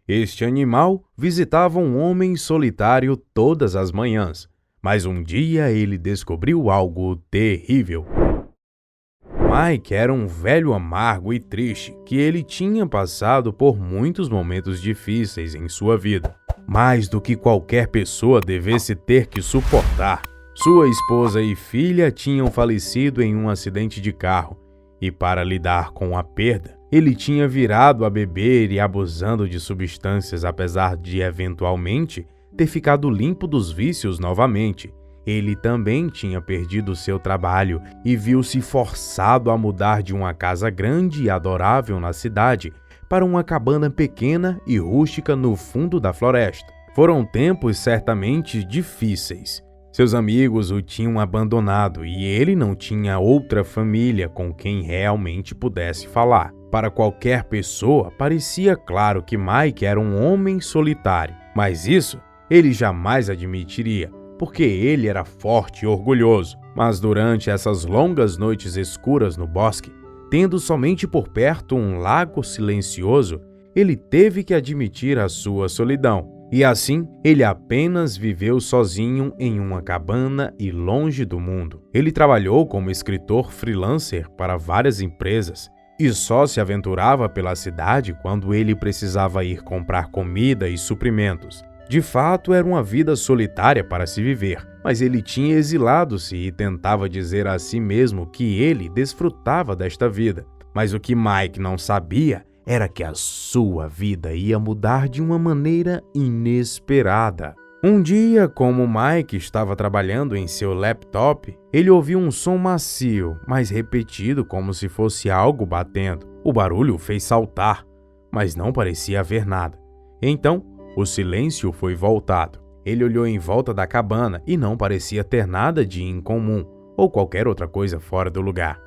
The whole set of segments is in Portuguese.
Este animal visitava um homem solitário todas as manhãs, mas um dia ele descobriu algo terrível. Mike era um velho amargo e triste que ele tinha passado por muitos momentos difíceis em sua vida, mais do que qualquer pessoa devesse ter que suportar. Sua esposa e filha tinham falecido em um acidente de carro, e para lidar com a perda, ele tinha virado a beber e abusando de substâncias, apesar de eventualmente ter ficado limpo dos vícios novamente. Ele também tinha perdido seu trabalho e viu-se forçado a mudar de uma casa grande e adorável na cidade para uma cabana pequena e rústica no fundo da floresta. Foram tempos certamente difíceis. Seus amigos o tinham abandonado e ele não tinha outra família com quem realmente pudesse falar. Para qualquer pessoa, parecia claro que Mike era um homem solitário, mas isso ele jamais admitiria, porque ele era forte e orgulhoso. Mas durante essas longas noites escuras no bosque, tendo somente por perto um lago silencioso, ele teve que admitir a sua solidão. E assim, ele apenas viveu sozinho em uma cabana e longe do mundo. Ele trabalhou como escritor freelancer para várias empresas e só se aventurava pela cidade quando ele precisava ir comprar comida e suprimentos. De fato, era uma vida solitária para se viver, mas ele tinha exilado-se e tentava dizer a si mesmo que ele desfrutava desta vida. Mas o que Mike não sabia era que a sua vida ia mudar de uma maneira inesperada. Um dia, como Mike estava trabalhando em seu laptop, ele ouviu um som macio, mas repetido como se fosse algo batendo. O barulho o fez saltar, mas não parecia haver nada. Então, o silêncio foi voltado. Ele olhou em volta da cabana e não parecia ter nada de incomum ou qualquer outra coisa fora do lugar.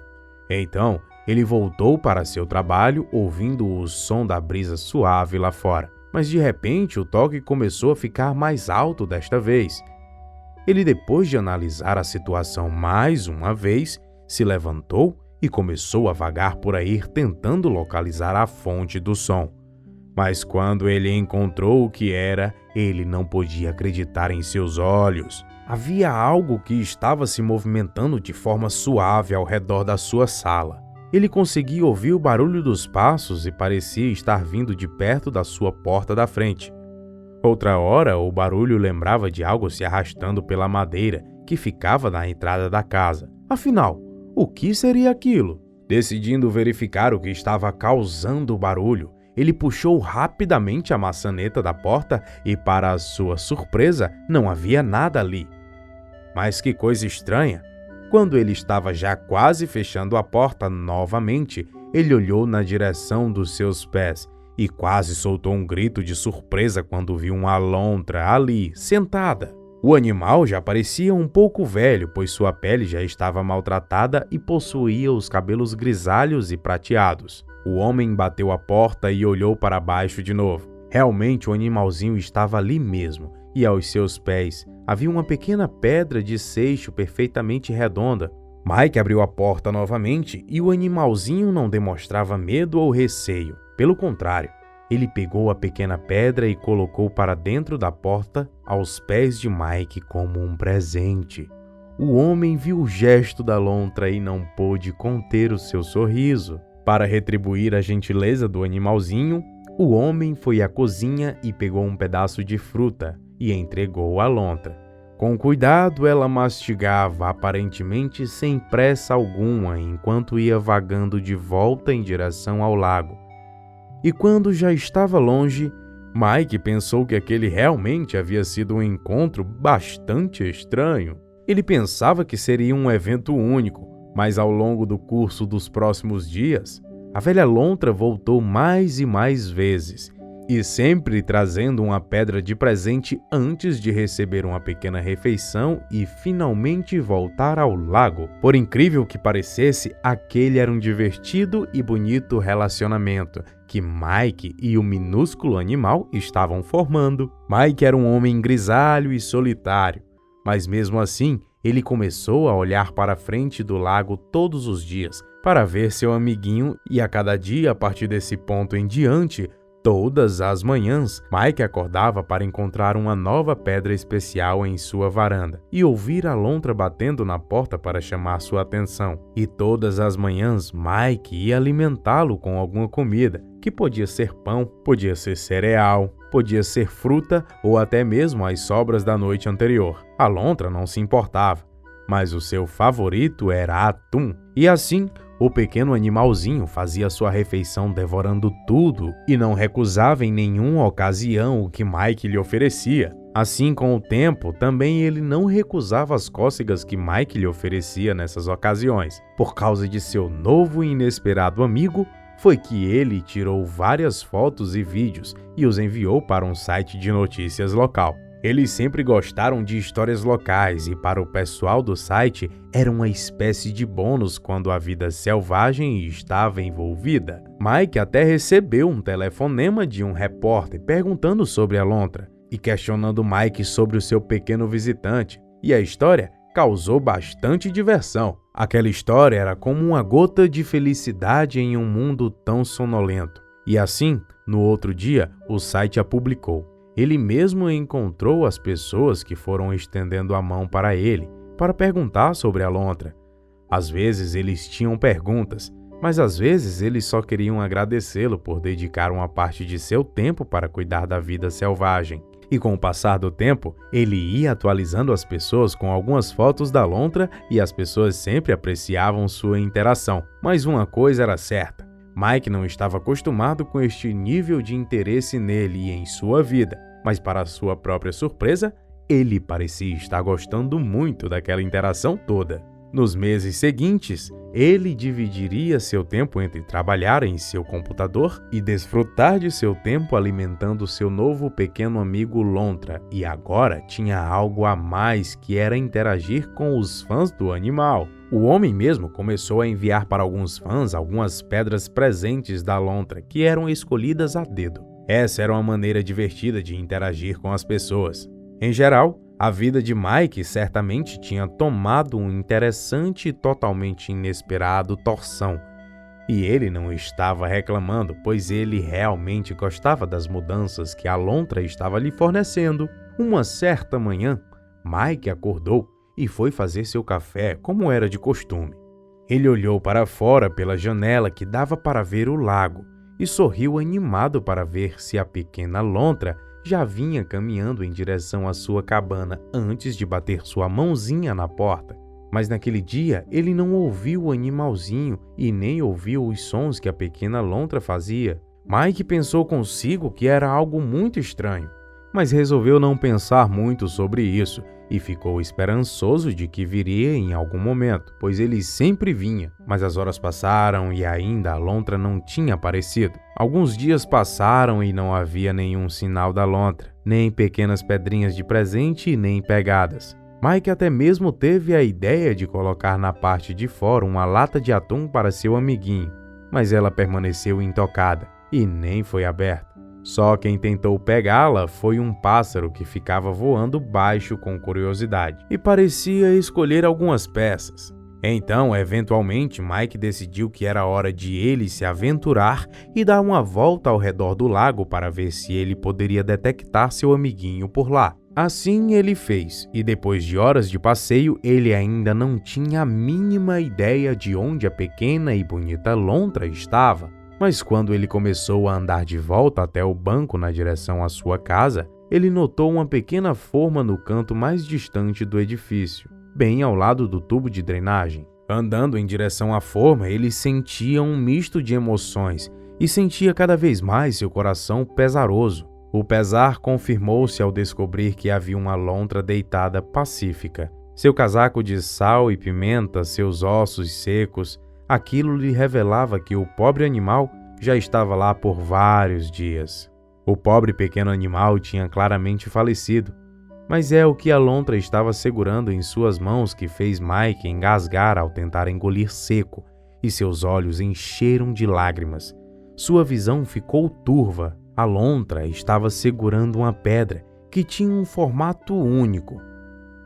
Então, ele voltou para seu trabalho ouvindo o som da brisa suave lá fora, mas de repente o toque começou a ficar mais alto desta vez. Ele, depois de analisar a situação mais uma vez, se levantou e começou a vagar por aí tentando localizar a fonte do som. Mas quando ele encontrou o que era, ele não podia acreditar em seus olhos. Havia algo que estava se movimentando de forma suave ao redor da sua sala. Ele conseguia ouvir o barulho dos passos e parecia estar vindo de perto da sua porta da frente. Outra hora, o barulho lembrava de algo se arrastando pela madeira que ficava na entrada da casa. Afinal, o que seria aquilo? Decidindo verificar o que estava causando o barulho, ele puxou rapidamente a maçaneta da porta e, para a sua surpresa, não havia nada ali. Mas que coisa estranha! Quando ele estava já quase fechando a porta novamente, ele olhou na direção dos seus pés e quase soltou um grito de surpresa quando viu uma alondra ali, sentada. O animal já parecia um pouco velho, pois sua pele já estava maltratada e possuía os cabelos grisalhos e prateados. O homem bateu a porta e olhou para baixo de novo. Realmente o animalzinho estava ali mesmo, e aos seus pés havia uma pequena pedra de seixo perfeitamente redonda. Mike abriu a porta novamente e o animalzinho não demonstrava medo ou receio. Pelo contrário, ele pegou a pequena pedra e colocou para dentro da porta aos pés de Mike como um presente. O homem viu o gesto da lontra e não pôde conter o seu sorriso. Para retribuir a gentileza do animalzinho, o homem foi à cozinha e pegou um pedaço de fruta e entregou à lontra. Com cuidado, ela mastigava, aparentemente sem pressa alguma, enquanto ia vagando de volta em direção ao lago. E quando já estava longe, Mike pensou que aquele realmente havia sido um encontro bastante estranho. Ele pensava que seria um evento único, mas ao longo do curso dos próximos dias, a velha lontra voltou mais e mais vezes, e sempre trazendo uma pedra de presente antes de receber uma pequena refeição e finalmente voltar ao lago. Por incrível que parecesse, aquele era um divertido e bonito relacionamento que Mike e o minúsculo animal estavam formando. Mike era um homem grisalho e solitário, mas mesmo assim, ele começou a olhar para a frente do lago todos os dias para ver seu amiguinho e a cada dia, a partir desse ponto em diante, Todas as manhãs, Mike acordava para encontrar uma nova pedra especial em sua varanda e ouvir a lontra batendo na porta para chamar sua atenção. E todas as manhãs, Mike ia alimentá-lo com alguma comida, que podia ser pão, podia ser cereal, podia ser fruta ou até mesmo as sobras da noite anterior. A lontra não se importava, mas o seu favorito era atum. E assim, o pequeno animalzinho fazia sua refeição devorando tudo e não recusava em nenhuma ocasião o que Mike lhe oferecia. Assim, com o tempo, também ele não recusava as cócegas que Mike lhe oferecia nessas ocasiões. Por causa de seu novo e inesperado amigo, foi que ele tirou várias fotos e vídeos e os enviou para um site de notícias local. Eles sempre gostaram de histórias locais e para o pessoal do site era uma espécie de bônus quando a vida selvagem estava envolvida. Mike até recebeu um telefonema de um repórter perguntando sobre a lontra e questionando Mike sobre o seu pequeno visitante. E a história causou bastante diversão. Aquela história era como uma gota de felicidade em um mundo tão sonolento. E assim, no outro dia, o site a publicou. Ele mesmo encontrou as pessoas que foram estendendo a mão para ele, para perguntar sobre a lontra. Às vezes eles tinham perguntas, mas às vezes eles só queriam agradecê-lo por dedicar uma parte de seu tempo para cuidar da vida selvagem. E com o passar do tempo, ele ia atualizando as pessoas com algumas fotos da lontra e as pessoas sempre apreciavam sua interação. Mas uma coisa era certa. Mike não estava acostumado com este nível de interesse nele e em sua vida, mas para sua própria surpresa, ele parecia estar gostando muito daquela interação toda. Nos meses seguintes, ele dividiria seu tempo entre trabalhar em seu computador e desfrutar de seu tempo alimentando seu novo pequeno amigo Lontra, e agora tinha algo a mais, que era interagir com os fãs do animal. O homem mesmo começou a enviar para alguns fãs algumas pedras presentes da lontra que eram escolhidas a dedo. Essa era uma maneira divertida de interagir com as pessoas. Em geral, a vida de Mike certamente tinha tomado um interessante e totalmente inesperado torção. E ele não estava reclamando, pois ele realmente gostava das mudanças que a lontra estava lhe fornecendo. Uma certa manhã, Mike acordou e foi fazer seu café como era de costume. Ele olhou para fora pela janela que dava para ver o lago e sorriu animado para ver se a pequena lontra já vinha caminhando em direção à sua cabana antes de bater sua mãozinha na porta. Mas naquele dia ele não ouviu o animalzinho e nem ouviu os sons que a pequena lontra fazia. Mike pensou consigo que era algo muito estranho, mas resolveu não pensar muito sobre isso e ficou esperançoso de que viria em algum momento, pois ele sempre vinha. Mas as horas passaram e ainda a lontra não tinha aparecido. Alguns dias passaram e não havia nenhum sinal da lontra, nem pequenas pedrinhas de presente, nem pegadas. Mike até mesmo teve a ideia de colocar na parte de fora uma lata de atum para seu amiguinho, mas ela permaneceu intocada e nem foi aberta. Só quem tentou pegá-la foi um pássaro que ficava voando baixo com curiosidade e parecia escolher algumas peças. Então, eventualmente, Mike decidiu que era hora de ele se aventurar e dar uma volta ao redor do lago para ver se ele poderia detectar seu amiguinho por lá. Assim ele fez, e depois de horas de passeio, ele ainda não tinha a mínima ideia de onde a pequena e bonita lontra estava. Mas quando ele começou a andar de volta até o banco na direção à sua casa, ele notou uma pequena forma no canto mais distante do edifício, bem ao lado do tubo de drenagem. Andando em direção à forma, ele sentia um misto de emoções e sentia cada vez mais seu coração pesaroso. O pesar confirmou-se ao descobrir que havia uma lontra deitada pacífica. Seu casaco de sal e pimenta, seus ossos secos, aquilo lhe revelava que o pobre animal já estava lá por vários dias. O pobre pequeno animal tinha claramente falecido, mas é o que a lontra estava segurando em suas mãos que fez Mike engasgar ao tentar engolir seco, e seus olhos encheram de lágrimas. Sua visão ficou turva. A lontra estava segurando uma pedra que tinha um formato único.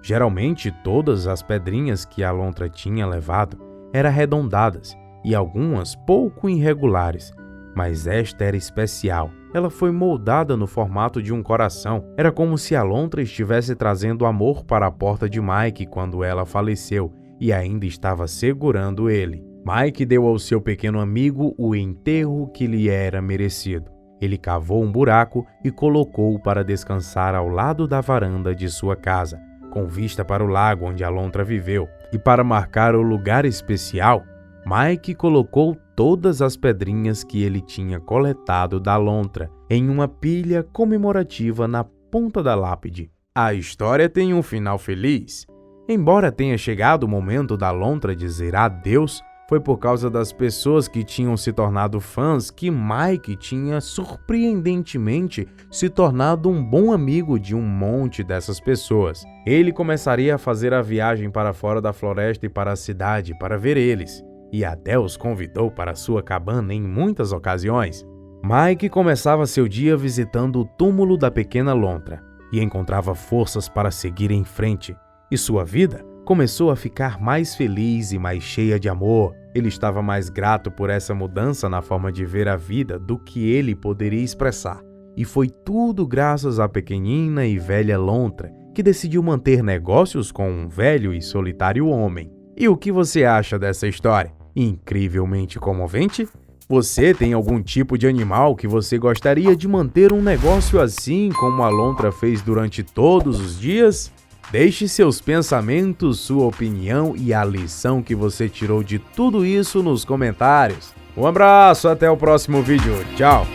Geralmente, todas as pedrinhas que a lontra tinha levado eram arredondadas e algumas pouco irregulares, Mas esta era especial. Ela foi moldada no formato de um coração. Era como se a lontra estivesse trazendo amor para a porta de Mike quando ela faleceu e ainda estava segurando ele. Mike deu ao seu pequeno amigo o enterro que lhe era merecido. Ele cavou um buraco e colocou-o para descansar ao lado da varanda de sua casa, com vista para o lago onde a lontra viveu. E para marcar o lugar especial, Mike colocou todas as pedrinhas que ele tinha coletado da lontra em uma pilha comemorativa na ponta da lápide. A história tem um final feliz. Embora tenha chegado o momento da lontra dizer adeus, foi por causa das pessoas que tinham se tornado fãs que Mike tinha surpreendentemente se tornado um bom amigo de um monte dessas pessoas. Ele começaria a fazer a viagem para fora da floresta e para a cidade para ver eles, e até os convidou para sua cabana em muitas ocasiões. Mike começava seu dia visitando o túmulo da pequena lontra e encontrava forças para seguir em frente, e sua vida começou a ficar mais feliz e mais cheia de amor. Ele estava mais grato por essa mudança na forma de ver a vida do que ele poderia expressar. E foi tudo graças à pequenina e velha lontra, que decidiu manter negócios com um velho e solitário homem. E o que você acha dessa história? Incrivelmente comovente? Você tem algum tipo de animal que você gostaria de manter um negócio assim como a lontra fez durante todos os dias? Deixe seus pensamentos, sua opinião e a lição que você tirou de tudo isso nos comentários. Um abraço, até o próximo vídeo. Tchau!